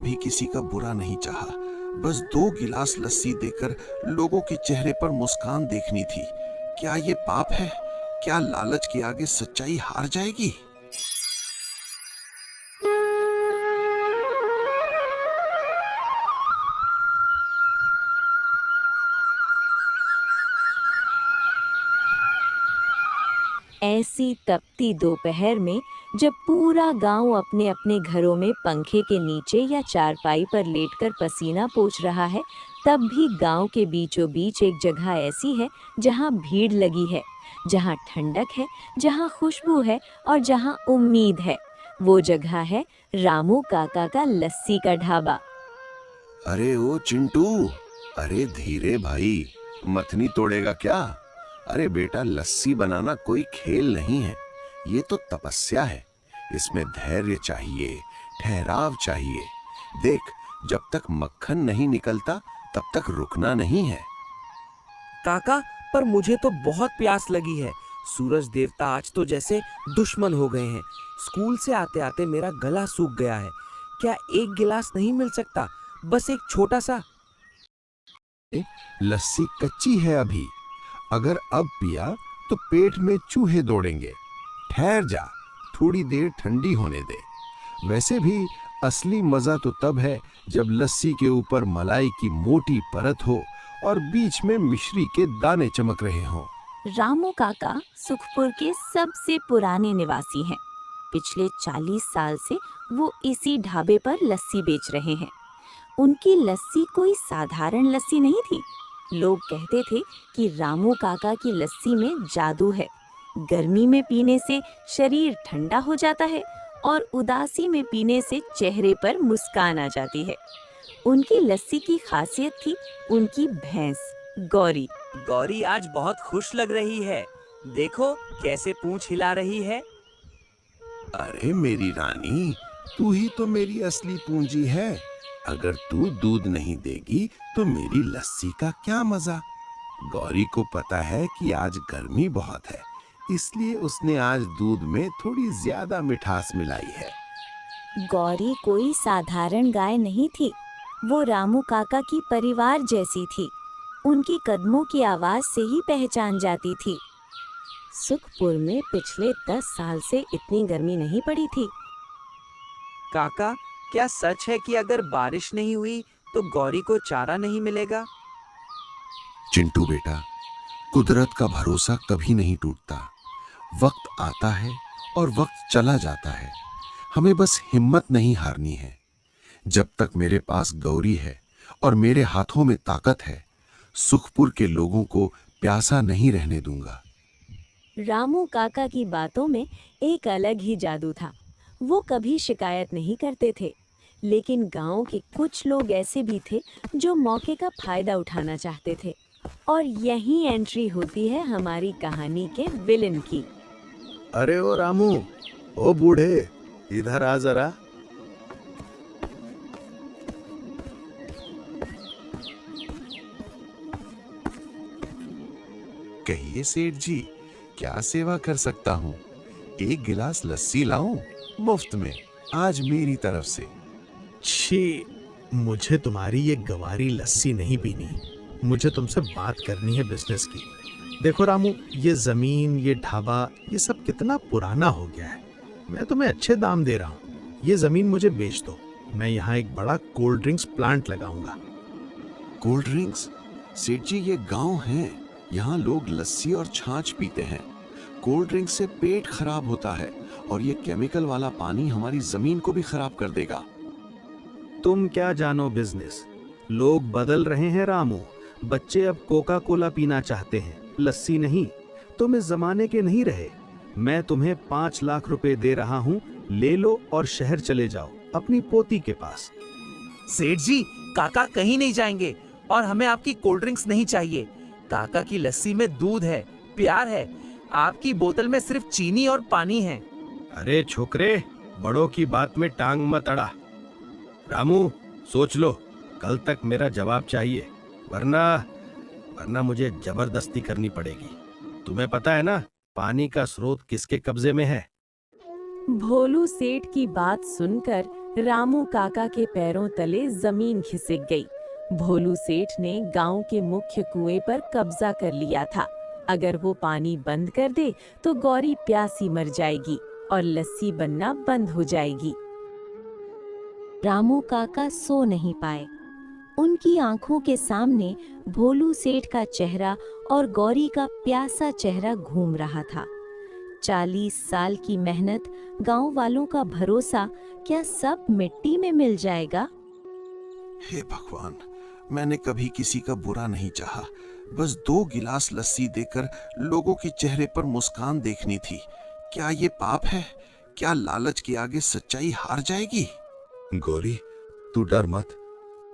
भी किसी का बुरा नहीं चाहा। बस 2 गिलास लस्सी देकर लोगों के चेहरे पर मुस्कान देखनी थी। क्या ये पाप है? क्या लालच के आगे सच्चाई हार जाएगी? ऐसी तपती दोपहर में जब पूरा गांव अपने अपने घरों में पंखे के नीचे या चारपाई पर लेटकर पसीना पोंछ रहा है, तब भी गांव के बीचों बीच एक जगह ऐसी है जहां भीड़ लगी है, जहां ठंडक है, जहां खुशबू है और जहां उम्मीद है। वो जगह है रामू काका का लस्सी का ढाबा। अरे ओ चिंटू, अरे धीरे भाई, मथनी तोड़ेगा क्या? अरे बेटा, लस्सी बनाना कोई खेल नहीं है, ये तो तपस्या है। इसमें धैर्य चाहिए, ठहराव चाहिए। देख, जब तक मक्खन नहीं निकलता तब तक रुकना नहीं है। काका, पर मुझे तो बहुत प्यास लगी है। सूरज देवता आज तो जैसे दुश्मन हो गए हैं। स्कूल से आते आते मेरा गला सूख गया है। क्या एक गिलास नहीं मिल सकता? बस एक छोटा सा। लस्सी कच्ची है अभी, अगर अब पिया तो पेट में चूहे दौड़ेंगे। ठहर जा, थोड़ी देर ठंडी होने दे। वैसे भी असली मजा तो तब है जब लस्सी के ऊपर मलाई की मोटी परत हो और बीच में मिश्री के दाने चमक रहे हों। रामू काका सुखपुर के सबसे पुराने निवासी हैं। पिछले 40 साल से वो इसी ढाबे पर लस्सी बेच रहे हैं। उनकी लस्सी कोई साधारण लस्सी नहीं थी। लोग कहते थे कि रामू काका की लस्सी में जादू है। गर्मी में पीने से शरीर ठंडा हो जाता है और उदासी में पीने से चेहरे पर मुस्कान आ जाती है। उनकी लस्सी की खासियत थी उनकी भैंस गौरी। गौरी आज बहुत खुश लग रही है। देखो कैसे पूंछ हिला रही है। अरे मेरी रानी, तू ही तो मेरी असली पूंजी है। अगर तू दूध नहीं देगी तो मेरी लस्सी का क्या मजा। गौरी को पता है कि आज गर्मी बहुत है, इसलिए उसने आज दूध में थोड़ी ज्यादा मिठास मिलाई है। गौरी कोई साधारण गाय नहीं थी। वो रामू काका की परिवार जैसी थी। उनकी कदमों की आवाज से ही पहचान जाती थी। सुखपुर में पिछले 10 साल से इतनी गर्मी नहीं पड़ी थी। काका, क्या सच है कि अगर बारिश नहीं हुई तो गौरी को चारा नहीं मिलेगा? चिंटू बेटा, कुदरत का भरोसा कभी नहीं टूटता। वक्त आता है और वक्त चला जाता है। हमें बस हिम्मत नहीं हारनी है। जब तक मेरे पास गौरी है और मेरे हाथों में ताकत है, सुखपुर के लोगों को प्यासा नहीं रहने दूंगा। रामू काका की बातों में एक अलग ही जादू था। वो कभी शिकायत नहीं करते थे, लेकिन गांव के कुछ लोग ऐसे भी थे जो मौके का फायदा उठाना चाहते थे। और यही एंट्री होती है हमारी कहानी के विलेन की। अरे ओ रामू, ओ बूढ़े, इधर आ जरा। कहिए सेठ जी, क्या सेवा कर सकता हूँ? 1 गिलास लस्सी लाऊं मुफ्त में, आज मेरी तरफ से। छी, मुझे तुम्हारी ये गवारी लस्सी नहीं पीनी। मुझे तुमसे बात करनी है बिजनेस की। देखो रामू, ये जमीन, ये ढाबा, ये सब कितना पुराना हो गया है। मैं तुम्हें अच्छे दाम दे रहा हूँ। ये जमीन मुझे बेच दो। मैं यहाँ एक बड़ा कोल्ड ड्रिंक्स प्लांट लगाऊंगा। Cold drinks? सेठ जी, ये गांव है, यहाँ लोग लस्सी और छाछ पीते हैं। कोल्ड ड्रिंक से पेट खराब होता है और ये केमिकल वाला पानी हमारी जमीन को भी खराब कर देगा। तुम क्या जानो बिजनेस। लोग बदल रहे हैं रामू। बच्चे अब कोका कोला पीना चाहते हैं, लस्सी नहीं। तुम इस जमाने के नहीं रहे। मैं तुम्हें 5 लाख रुपए दे रहा हूँ, ले लो और शहर चले जाओ अपनी पोती के पास। सेठ जी, काका कहीं नहीं जाएंगे और हमें आपकी कोल्ड ड्रिंक्स नहीं चाहिए। काका की लस्सी में दूध है, प्यार है। आपकी बोतल में सिर्फ चीनी और पानी है। अरे छोकरे, बड़ों की बात में टांग मत अड़ा। रामू, सोच लो, कल तक मेरा जवाब चाहिए, वरना मुझे जबरदस्ती करनी पड़ेगी। तुम्हें पता है ना, पानी का स्रोत किसके कब्जे में है? भोलू सेठ की बात सुनकर रामू काका के पैरों तले जमीन खिसक गई। भोलू सेठ ने गांव के मुख्य कुएं पर कब्जा कर लिया था। अगर वो पानी बंद कर दे तो गौरी प्यासी मर जाएगी और लस्सी बनना बंद हो जाएगी। रामू काका सो नहीं पाए। उनकी आंखों के सामने भोलू सेठ का चेहरा और गौरी का प्यासा चेहरा घूम रहा था। 40 साल की मेहनत, गांव वालों का भरोसा, क्या सब मिट्टी में मिल जाएगा? हे भगवान, मैंने कभी किसी का बुरा नहीं चाहा। बस 2 गिलास लस्सी देकर लोगों के चेहरे पर मुस्कान देखनी थी। क्या ये पाप है? क्या लालच के आगे सच्चाई हार जाएगी? गौरी, तू डर मत।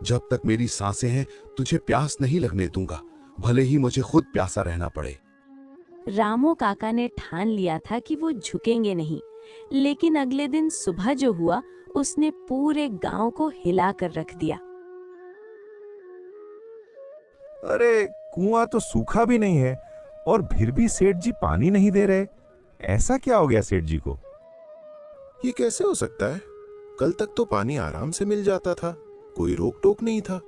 जब तक मेरी सांसें हैं तुझे प्यास नहीं लगने दूंगा, भले ही मुझे खुद प्यासा रहना पड़े। रामू काका ने ठान लिया था कि वो झुकेंगे नहीं, लेकिन अगले दिन सुबह जो हुआ उसने पूरे गांव को हिला कर रख दिया। अरे कुआं तो सूखा भी नहीं है और फिर भी सेठ जी पानी नहीं दे रहे। ऐसा क्या हो गया सेठ जी को? ये कैसे हो सकता है? कल तक तो पानी आराम से मिल जाता था, कोई रोक टोक नहीं था।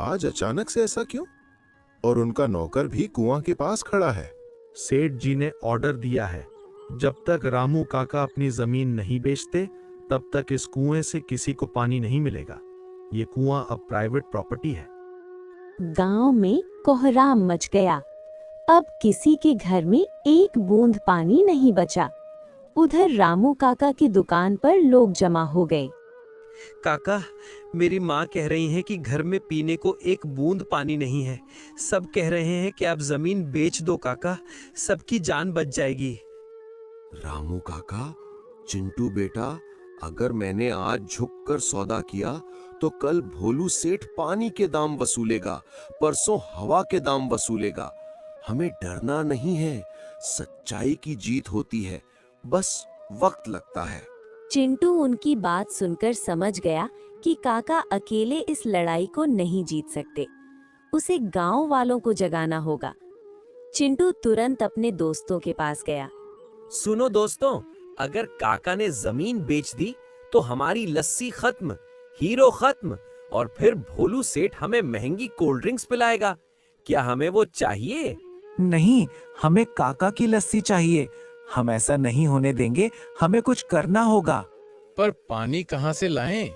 आज अचानक से ऐसा क्यों? और उनका नौकर भी कुआं के पास खड़ा है। सेठ जी ने ऑर्डर दिया है, जब तक रामू काका अपनी जमीन नहीं बेचते तब तक इस कुएं से किसी को पानी नहीं मिलेगा। ये कुआं अब प्राइवेट प्रॉपर्टी है। गांव में कोहराम मच गया। अब किसी के घर में एक बूंद पानी नहीं बचा। उधर रामू काका की दुकान पर लोग जमा हो गए। काका, मेरी माँ कह रही हैं कि घर में पीने को एक बूंद पानी नहीं है। सब कह रहे हैं कि आप जमीन बेच दो काका, सबकी जान बच जाएगी। रामू काका, चिंटू बेटा, अगर मैंने आज झुककर सौदा किया तो कल भोलू सेठ पानी के दाम वसूलेगा, परसों हवा के दाम वसूलेगा। हमें डरना नहीं है, सच्चाई की जीत होती है, बस वक्त लगता है। चिंटू उनकी बात सुनकर समझ गया कि काका अकेले इस लड़ाई को नहीं जीत सकते। उसे गांव वालों को जगाना होगा। चिंटू तुरंत अपने दोस्तों के पास गया। सुनो दोस्तों, अगर काका ने जमीन बेच दी तो हमारी लस्सी खत्म, हीरो खत्म, और फिर भोलू सेठ हमें महंगी कोल्ड ड्रिंक्स पिलाएगा। क्या हमें वो चाहिए? नहीं, हमें काका की लस्सी चाहिए। हम ऐसा नहीं होने देंगे, हमें कुछ करना होगा। पर पानी कहाँ से लाएं?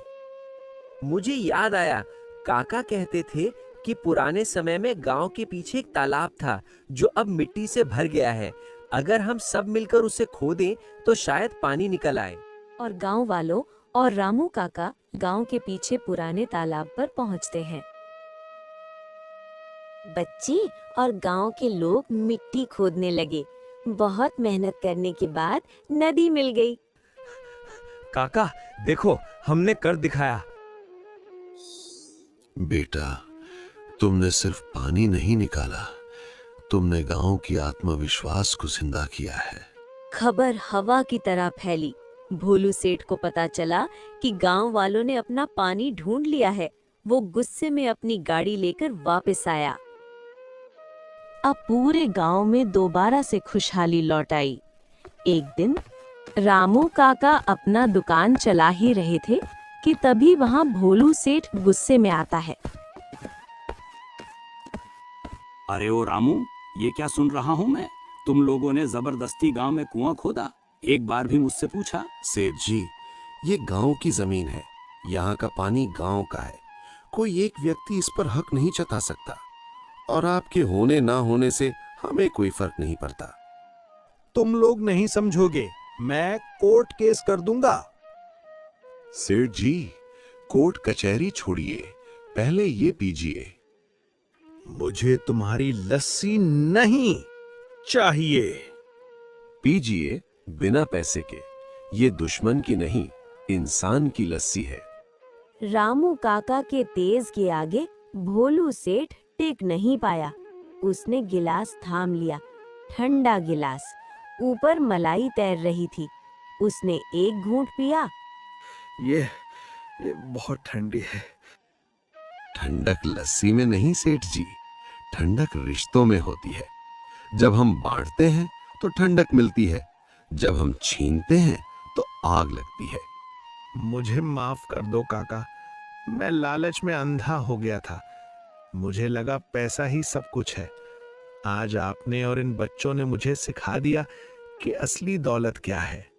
मुझे याद आया, काका कहते थे कि पुराने समय में गांव के पीछे एक तालाब था जो अब मिट्टी से भर गया है। अगर हम सब मिलकर उसे खोदें तो शायद पानी निकल आए। और गांव वालों और रामू काका गांव के पीछे पुराने तालाब पर पहुंचते हैं। बच्चे और गांव के लोग मिट्टी खोदने लगे। बहुत मेहनत करने के बाद नदी मिल गई। काका देखो, हमने कर दिखाया। बेटा, तुमने सिर्फ पानी नहीं निकाला, तुमने गांव की आत्मविश्वास को जिंदा किया है। खबर हवा की तरह फैली। भोलू सेठ को पता चला कि गांव वालों ने अपना पानी ढूंढ लिया है। वो गुस्से में अपनी गाड़ी लेकर वापस आया। अब पूरे गांव में दोबारा से खुशहाली लौट आई। एक दिन रामू काका अपना दुकान चला ही रहे थे कि तभी वहां भोलू सेठ गुस्से में आता है। अरे ओ रामू, ये क्या सुन रहा हूँ मैं? तुम लोगों ने जबरदस्ती गांव में कुआं खोदा, एक बार भी मुझसे पूछा? सेठ जी, ये गांव की जमीन है, यहाँ का पानी गांव का है। कोई एक व्यक्ति इस पर हक नहीं जता सकता, और आपके होने ना होने से हमें कोई फर्क नहीं पड़ता। तुम लोग नहीं समझोगे, मैं कोर्ट केस कर दूंगा। सेठ जी, कोर्ट कचहरी छोड़िए, पहले ये पीजिए। मुझे तुम्हारी लस्सी नहीं चाहिए। पीजिए बिना पैसे के। ये दुश्मन की नहीं, इंसान की लस्सी है। रामू काका के तेज के आगे भोलू सेठ टिक नहीं पाया। उसने गिलास थाम लिया, ठंडा गिलास, ऊपर मलाई तैर रही थी। उसने एक घूंट पिया। ये बहुत ठंडी है। ठंडक लस्सी में नहीं सेठ जी, ठंडक रिश्तों में होती है। जब हम बांटते हैं तो ठंडक मिलती है, जब हम छीनते हैं तो आग लगती है। मुझे माफ कर दो काका। मैं लालच में अंधा हो गया था। मुझे लगा पैसा ही सब कुछ है। आज आपने और इन बच्चों ने मुझे सिखा दिया कि असली दौलत क्या है।